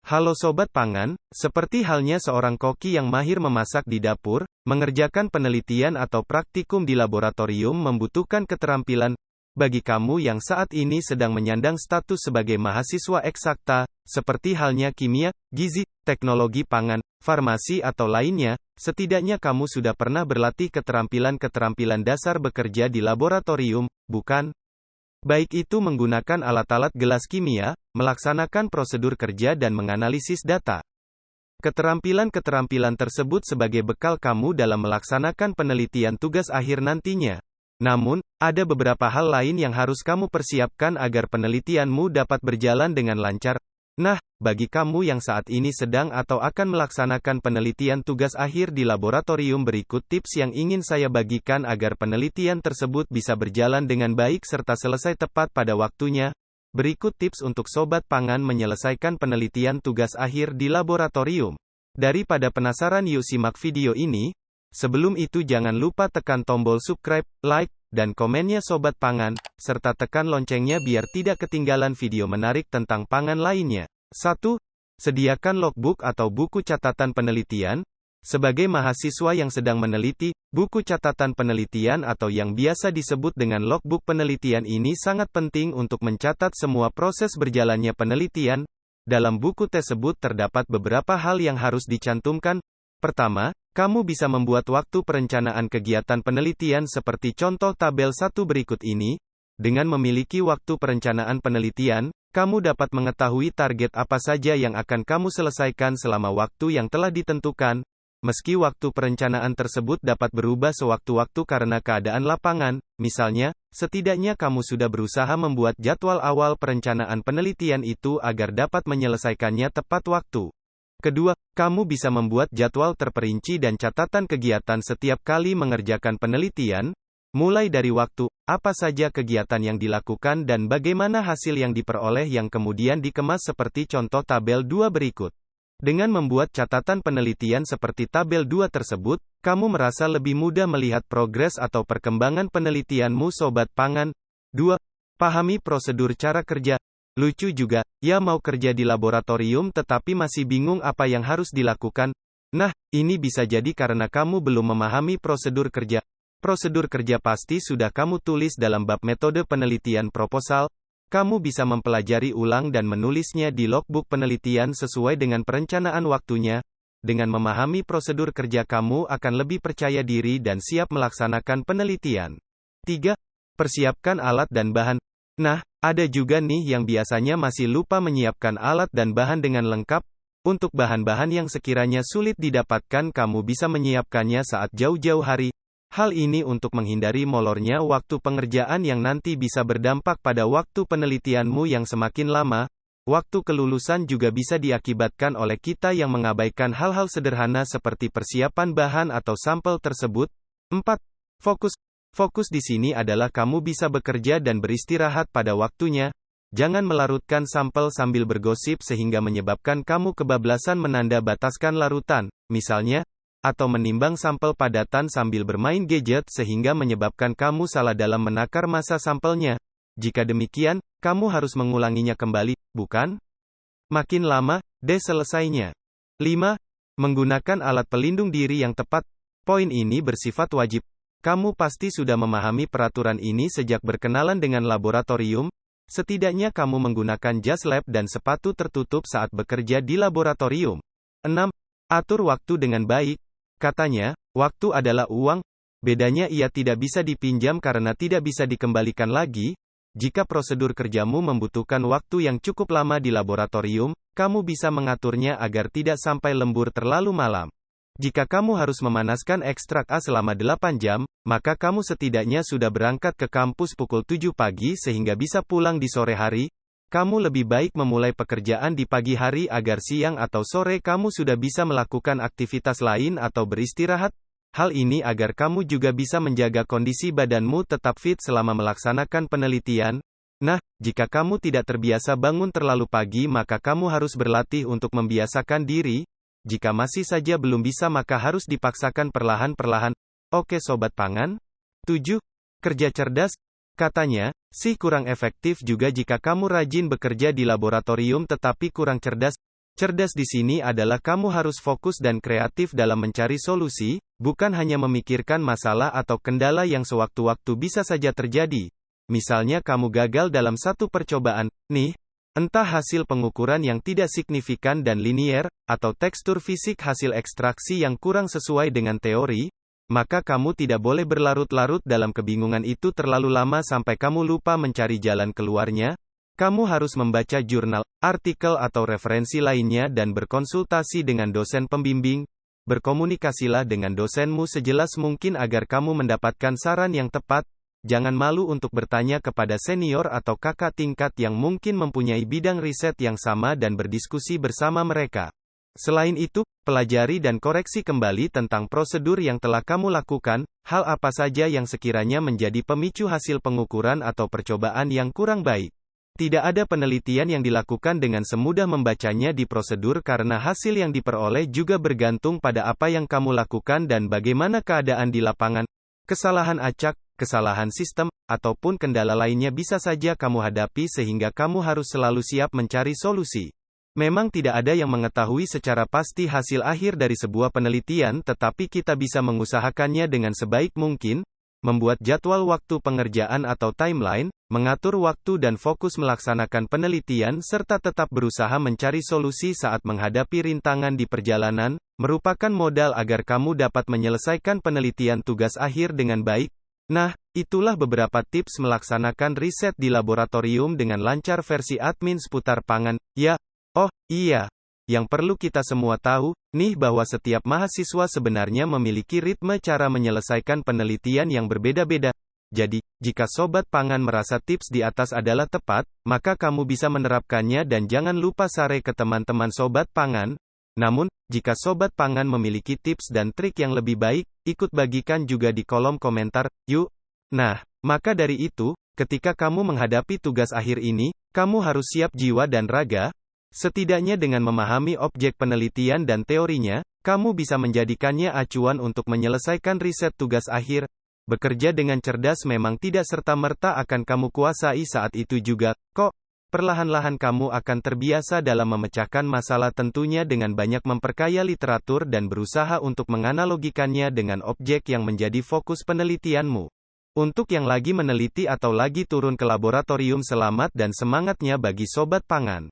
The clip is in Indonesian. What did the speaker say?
Halo Sobat Pangan, seperti halnya seorang koki yang mahir memasak di dapur, mengerjakan penelitian atau praktikum di laboratorium membutuhkan keterampilan. Bagi kamu yang saat ini sedang menyandang status sebagai mahasiswa eksakta, seperti halnya kimia, gizi, teknologi pangan, farmasi atau lainnya, setidaknya kamu sudah pernah berlatih keterampilan-keterampilan dasar bekerja di laboratorium, bukan? Baik itu menggunakan alat-alat gelas kimia, melaksanakan prosedur kerja dan menganalisis data. Keterampilan-keterampilan tersebut sebagai bekal kamu dalam melaksanakan penelitian tugas akhir nantinya. Namun, ada beberapa hal lain yang harus kamu persiapkan agar penelitianmu dapat berjalan dengan lancar. Nah, bagi kamu yang saat ini sedang atau akan melaksanakan penelitian tugas akhir di laboratorium, berikut tips yang ingin saya bagikan agar penelitian tersebut bisa berjalan dengan baik serta selesai tepat pada waktunya. Berikut tips untuk Sobat Pangan menyelesaikan penelitian tugas akhir di laboratorium. Daripada penasaran, yuk simak video ini. Sebelum itu jangan lupa tekan tombol subscribe, like, dan komennya Sobat Pangan, serta tekan loncengnya biar tidak ketinggalan video menarik tentang pangan lainnya. 1. Sediakan logbook atau buku catatan penelitian. Sebagai mahasiswa yang sedang meneliti, buku catatan penelitian atau yang biasa disebut dengan logbook penelitian ini sangat penting untuk mencatat semua proses berjalannya penelitian. Dalam buku tersebut terdapat beberapa hal yang harus dicantumkan. Pertama, kamu bisa membuat waktu perencanaan kegiatan penelitian seperti contoh tabel 1 berikut ini. Dengan memiliki waktu perencanaan penelitian, kamu dapat mengetahui target apa saja yang akan kamu selesaikan selama waktu yang telah ditentukan. Meski waktu perencanaan tersebut dapat berubah sewaktu-waktu karena keadaan lapangan, misalnya, setidaknya kamu sudah berusaha membuat jadwal awal perencanaan penelitian itu agar dapat menyelesaikannya tepat waktu. Kedua, kamu bisa membuat jadwal terperinci dan catatan kegiatan setiap kali mengerjakan penelitian, mulai dari waktu, apa saja kegiatan yang dilakukan dan bagaimana hasil yang diperoleh yang kemudian dikemas seperti contoh tabel 2 berikut. Dengan membuat catatan penelitian seperti tabel 2 tersebut, kamu merasa lebih mudah melihat progres atau perkembangan penelitianmu Sobat Pangan. 2. Pahami prosedur cara kerja. Lucu juga, ya mau kerja di laboratorium tetapi masih bingung apa yang harus dilakukan. Nah, ini bisa jadi karena kamu belum memahami prosedur kerja. Prosedur kerja pasti sudah kamu tulis dalam bab metode penelitian proposal. Kamu bisa mempelajari ulang dan menulisnya di logbook penelitian sesuai dengan perencanaan waktunya. Dengan memahami prosedur kerja, kamu akan lebih percaya diri dan siap melaksanakan penelitian. 3. Persiapkan alat dan bahan. Nah, ada juga nih yang biasanya masih lupa menyiapkan alat dan bahan dengan lengkap. Untuk bahan-bahan yang sekiranya sulit didapatkan, kamu bisa menyiapkannya saat jauh-jauh hari. Hal ini untuk menghindari molornya waktu pengerjaan yang nanti bisa berdampak pada waktu penelitianmu yang semakin lama. Waktu kelulusan juga bisa diakibatkan oleh kita yang mengabaikan hal-hal sederhana seperti persiapan bahan atau sampel tersebut. 4. Fokus. Fokus di sini adalah kamu bisa bekerja dan beristirahat pada waktunya. Jangan melarutkan sampel sambil bergosip sehingga menyebabkan kamu kebablasan menanda bataskan larutan, misalnya, atau menimbang sampel padatan sambil bermain gadget sehingga menyebabkan kamu salah dalam menakar massa sampelnya. Jika demikian, kamu harus mengulanginya kembali, bukan? Makin lama, deh selesainya. 5. Menggunakan alat pelindung diri yang tepat. Poin ini bersifat wajib. Kamu pasti sudah memahami peraturan ini sejak berkenalan dengan laboratorium. Setidaknya kamu menggunakan jas lab dan sepatu tertutup saat bekerja di laboratorium. 6. Atur waktu dengan baik. Katanya, waktu adalah uang. Bedanya ia tidak bisa dipinjam karena tidak bisa dikembalikan lagi. Jika prosedur kerjamu membutuhkan waktu yang cukup lama di laboratorium, kamu bisa mengaturnya agar tidak sampai lembur terlalu malam. Jika kamu harus memanaskan ekstrak A selama 8 jam, maka kamu setidaknya sudah berangkat ke kampus pukul 7 pagi sehingga bisa pulang di sore hari. Kamu lebih baik memulai pekerjaan di pagi hari agar siang atau sore kamu sudah bisa melakukan aktivitas lain atau beristirahat. Hal ini agar kamu juga bisa menjaga kondisi badanmu tetap fit selama melaksanakan penelitian. Nah, jika kamu tidak terbiasa bangun terlalu pagi, maka kamu harus berlatih untuk membiasakan diri. Jika masih saja belum bisa, maka harus dipaksakan perlahan-perlahan. Oke Sobat Pangan. 7. Kerja cerdas. Katanya, sih kurang efektif juga jika kamu rajin bekerja di laboratorium tetapi kurang cerdas. Cerdas di sini adalah kamu harus fokus dan kreatif dalam mencari solusi, bukan hanya memikirkan masalah atau kendala yang sewaktu-waktu bisa saja terjadi. Misalnya kamu gagal dalam satu percobaan, nih, entah hasil pengukuran yang tidak signifikan dan linier, atau tekstur fisik hasil ekstraksi yang kurang sesuai dengan teori, maka kamu tidak boleh berlarut-larut dalam kebingungan itu terlalu lama sampai kamu lupa mencari jalan keluarnya. Kamu harus membaca jurnal, artikel atau referensi lainnya dan berkonsultasi dengan dosen pembimbing. Berkomunikasilah dengan dosenmu sejelas mungkin agar kamu mendapatkan saran yang tepat. Jangan malu untuk bertanya kepada senior atau kakak tingkat yang mungkin mempunyai bidang riset yang sama dan berdiskusi bersama mereka. Selain itu, pelajari dan koreksi kembali tentang prosedur yang telah kamu lakukan, hal apa saja yang sekiranya menjadi pemicu hasil pengukuran atau percobaan yang kurang baik. Tidak ada penelitian yang dilakukan dengan semudah membacanya di prosedur karena hasil yang diperoleh juga bergantung pada apa yang kamu lakukan dan bagaimana keadaan di lapangan. Kesalahan acak, kesalahan sistem, ataupun kendala lainnya bisa saja kamu hadapi sehingga kamu harus selalu siap mencari solusi. Memang tidak ada yang mengetahui secara pasti hasil akhir dari sebuah penelitian, tetapi kita bisa mengusahakannya dengan sebaik mungkin, membuat jadwal waktu pengerjaan atau timeline, mengatur waktu dan fokus melaksanakan penelitian serta tetap berusaha mencari solusi saat menghadapi rintangan di perjalanan, merupakan modal agar kamu dapat menyelesaikan penelitian tugas akhir dengan baik. Nah, itulah beberapa tips melaksanakan riset di laboratorium dengan lancar versi admin seputar pangan. Ya, oh, iya. Yang perlu kita semua tahu, nih bahwa setiap mahasiswa sebenarnya memiliki ritme cara menyelesaikan penelitian yang berbeda-beda. Jadi, jika Sobat Pangan merasa tips di atas adalah tepat, maka kamu bisa menerapkannya dan jangan lupa share ke teman-teman Sobat Pangan. Namun, jika Sobat Pangan memiliki tips dan trik yang lebih baik, ikut bagikan juga di kolom komentar, yuk. Nah, maka dari itu, ketika kamu menghadapi tugas akhir ini, kamu harus siap jiwa dan raga. Setidaknya dengan memahami objek penelitian dan teorinya, kamu bisa menjadikannya acuan untuk menyelesaikan riset tugas akhir. Bekerja dengan cerdas memang tidak serta-merta akan kamu kuasai saat itu juga, kok. Perlahan-lahan kamu akan terbiasa dalam memecahkan masalah tentunya dengan banyak memperkaya literatur dan berusaha untuk menganalogikannya dengan objek yang menjadi fokus penelitianmu. Untuk yang lagi meneliti atau lagi turun ke laboratorium, selamat dan semangatnya bagi Sobat Pangan.